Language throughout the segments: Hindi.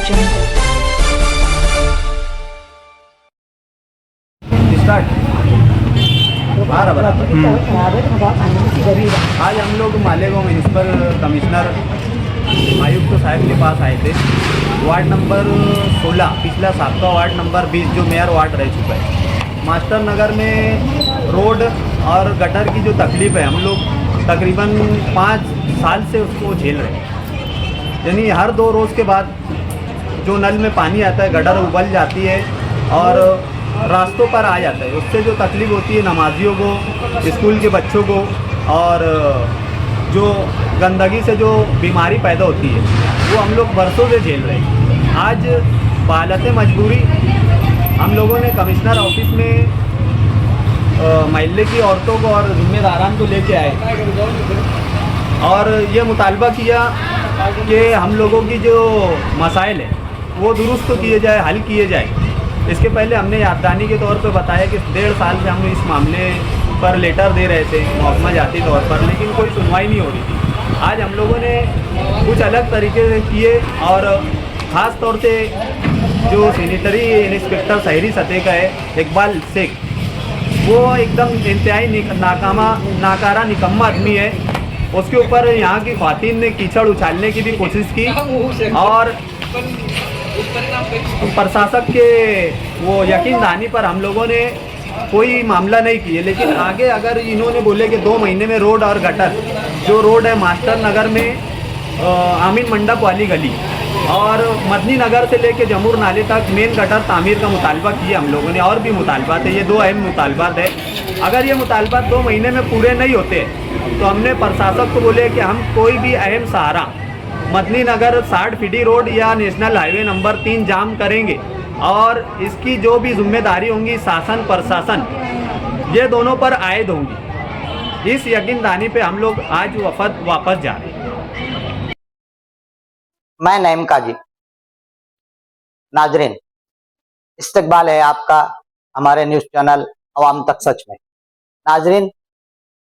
आज हम लोग मालेगांव म्यूनिसिपल कमिश्नर आयुक्त साहब के पास आए थे। वार्ड नंबर 16 पिछला साबका वार्ड नंबर 20 जो मेयर वार्ड रह चुका है, मास्टर नगर में रोड और गटर की जो तकलीफ़ है, हम लोग तकरीबन 5 साल से उसको झेल रहे हैं। यानी हर 2 रोज़ के बाद जो नल में पानी आता है, गटर उबल जाती है और रास्तों पर आ जाता है। उससे जो तकलीफ़ होती है नमाजियों को, स्कूल के बच्चों को, और जो गंदगी से जो बीमारी पैदा होती है वो हम लोग बरसों से झेल रहे हैं। आज बालत मजबूरी हम लोगों ने कमिश्नर ऑफिस में महल्ले की औरतों को और जिम्मेदारान को लेके आए और ये मुतालबा किया कि हम लोगों की जो मसाइल है वो दुरुस्त किए जाए, हल किए जाए। इसके पहले हमने याददानी के तौर पर बताया कि 1.5 साल से हम इस मामले पर लेटर दे रहे थे महकमा जाती तौर पर, लेकिन कोई सुनवाई नहीं हो रही थी। आज हम लोगों ने कुछ अलग तरीके से किए और ख़ास तौर से जो सैनिटरी इंस्पेक्टर शहरी सतह का है इकबाल शेख, वो एकदम इंतहाई नाकारा निकम्मा आदमी है। उसके ऊपर यहाँ की ख़वातीन ने कीचड़ उछालने की भी कोशिश की और प्रशासक के वो यकीन दहानी पर हम लोगों ने कोई मामला नहीं किए। लेकिन आगे अगर इन्होंने बोले कि 2 महीने में रोड और गटर, जो रोड है मास्टर नगर में आमीन मंडप वाली गली और मदनी नगर से लेके जमूर नाले तक मेन गटर तामीर का मुतालबा किया हम लोगों ने, और भी मुतालबात है। ये 2 अहम मुतालबात है। अगर ये मुतालबात 2 महीने में पूरे नहीं होते तो हमने प्रशासक को बोले कि हम कोई भी अहम सहारा मदनी नगर 60 फीडी रोड या नेशनल हाईवे नंबर 3 जाम करेंगे और इसकी जो भी जिम्मेदारी होंगी शासन प्रशासन ये दोनों पर आयद होंगी। इस यकीन दहानी पे हम लोग आज वफद वापस जा रहे हैं। मैं नईम काजी। नाजरीन, इस्तकबाल है आपका हमारे न्यूज़ चैनल अवाम तक सच में। नाजरीन,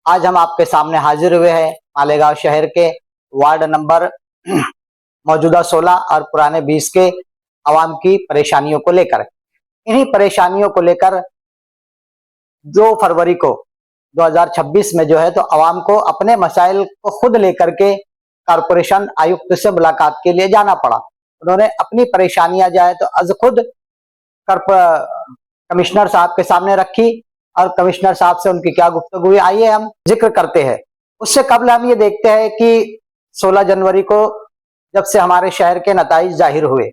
आज हम आपके सामने हाजिर हुए हैं मालेगांव शहर के वार्ड नंबर मौजूदा 16 और पुराने 20 के आवाम की परेशानियों को लेकर। इन्हीं परेशानियों को लेकर 2 फरवरी को 2026 में जो है तो आवाम को अपने मसाइल को खुद लेकर के कारपोरेशन आयुक्त से मुलाकात के लिए जाना पड़ा। उन्होंने अपनी परेशानियां जाए तो अज खुद कमिश्नर साहब के सामने रखी और कमिश्नर साहब से उनकी क्या गुफ्तगू हुई, आइए हम जिक्र करते हैं। उससे कबल हम ये देखते हैं कि 16 जनवरी को जब से हमारे शहर के नताइज जाहिर हुए,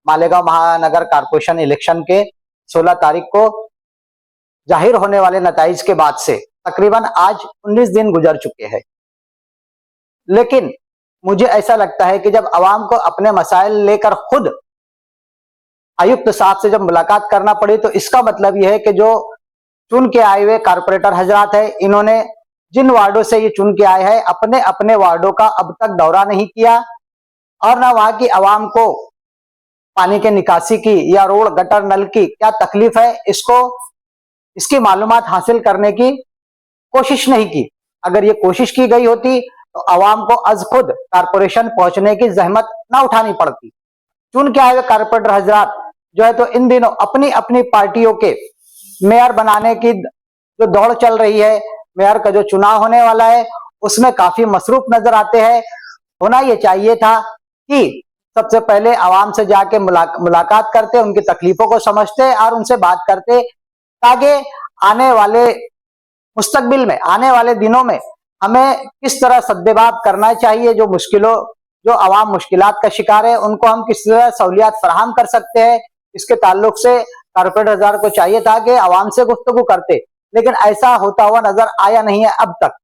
मालेगांव महानगर कारपोरेशन इलेक्शन के 16 तारीख को जाहिर होने वाले नताइज के बाद से तकरीबन आज 19 दिन गुजर चुके हैं। लेकिन मुझे ऐसा लगता है कि जब आवाम को अपने मसाइल लेकर खुद आयुक्त साहब से जब मुलाकात करना पड़ी तो इसका मतलब यह है कि जो चुन के आए हुए कारपोरेटर हजरात है, इन्होंने जिन वार्डों से ये चुन के आए हैं अपने अपने वार्डों का अब तक दौरा नहीं किया और ना वहां की आवाम को पानी के निकासी की या रोड गटर नल की क्या तकलीफ है इसकी मालूमात हासिल करने की कोशिश नहीं की। अगर ये कोशिश की गई होती तो आवाम को अज खुद कारपोरेशन पहुंचने की जहमत ना उठानी पड़ती। चुन के आए हुए कारपोरेटर हजरात जो है तो इन दिनों अपनी अपनी पार्टियों के मेयर बनाने की जो दौड़ चल रही है, मेयर का जो चुनाव होने वाला है उसमें काफी मसरूफ नजर आते हैं। होना ये चाहिए था कि सबसे पहले आवाम से जाके मुलाकात करते, उनकी तकलीफों को समझते और उनसे बात करते, ताकि आने वाले मुस्तकबिल में, आने वाले दिनों में हमें किस तरह सद्देबाब करना चाहिए। जो आवाम मुश्किलात का शिकार है उनको हम किस तरह सहूलियात फराहम कर सकते हैं, इसके ताल्लुक से कारपोरेटर हजार को चाहिए था कि आवाम से गुफ्तगू करते, लेकिन ऐसा होता हुआ नजर आया नहीं है अब तक।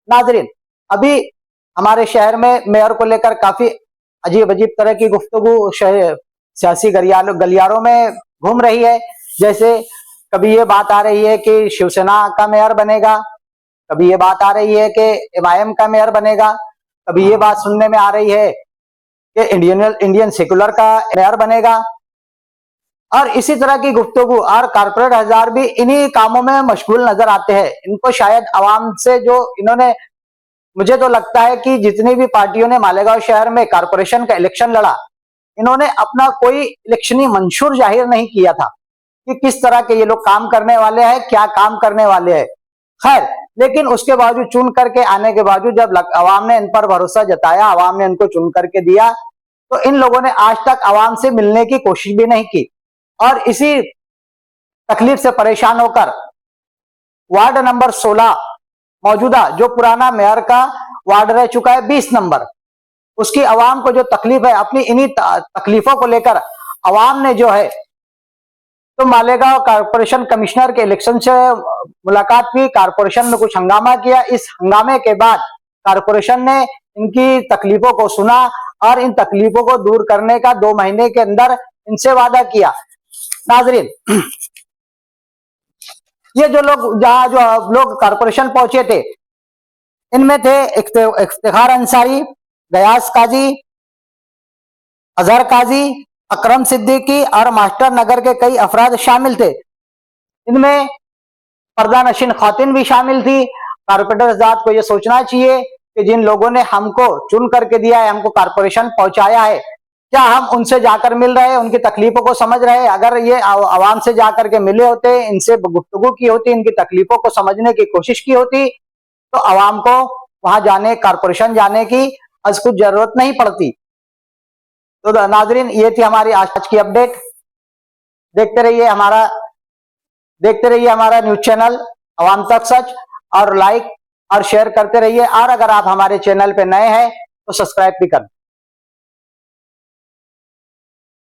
नाजरीन, अभी हमारे शहर में मेयर को लेकर काफी अजीब अजीब तरह की गुफ्तगू सियासी गलियारों में घूम रही है। जैसे कभी ये बात आ रही है कि शिवसेना का मेयर बनेगा, कभी ये बात आ रही है कि एमआईएम का मेयर बनेगा, कभी ये बात सुनने में आ रही है कि इंडियन सेकुलर का मेयर बनेगा, और इसी तरह की गुफ्तगू। और कारपोरेट हजार भी इन्हीं कामों में मशगूल नजर आते हैं। इनको शायद आवाम से जो इन्होंने, मुझे तो लगता है कि जितनी भी पार्टियों ने मालेगांव शहर में कारपोरेशन का इलेक्शन लड़ा, इन्होंने अपना कोई इलेक्शनी मंशूर जाहिर नहीं किया था कि किस तरह के ये लोग काम करने वाले हैं, क्या काम करने वाले हैं। खैर, लेकिन उसके बावजूद चुन करके आने के बावजूद जब अवाम ने इन पर भरोसा जताया, अवाम ने इनको चुन करके दिया, तो इन लोगों ने आज तक अवाम से मिलने की कोशिश भी नहीं की और इसी तकलीफ से परेशान होकर वार्ड नंबर 16 मौजूदा जो पुराना मेयर का वार्ड रह चुका है 20 नंबर, उसकी अवाम को जो तकलीफ है, अपनी इन्हीं तकलीफों को लेकर अवाम ने जो है तो मालेगांव कारपोरेशन कमिश्नर के इलेक्शन से मुलाकात की, कारपोरेशन में कुछ हंगामा किया। इस हंगामे के बाद कारपोरेशन ने इनकी तकलीफों को सुना और इन तकलीफों को दूर करने का 2 महीने के अंदर इनसे वादा किया। नाजरीन, ये जो लोग जहां जो लोग कारपोरेशन पहुंचे थे, इनमें थे इफ्तिखार अंसारी, गयास काजी, अजहर काजी, अकरम सिद्दीकी और मास्टर नगर के कई अफराद शामिल थे। इनमें पर्दा नशीन खातिन भी शामिल थी। कारपोरेटर जात को यह सोचना चाहिए कि जिन लोगों ने हमको चुन करके दिया है, हमको कारपोरेशन पहुंचाया है, क्या हम उनसे जाकर मिल रहे हैं, उनकी तकलीफों को समझ रहे हैं? अगर ये आवाम से जाकर के मिले होते, इनसे गुफ्तगू की होती, इनकी तकलीफों को समझने की कोशिश की होती, तो आवाम को वहां जाने, कारपोरेशन जाने की आज कुछ जरूरत नहीं पड़ती। तो नाजरीन, ये थी हमारी आज की अपडेट। देखते रहिए हमारा न्यूज चैनल अवाम तक सच, और लाइक और शेयर करते रहिए। और अगर आप हमारे चैनल पे नए हैं तो सब्सक्राइब भी कर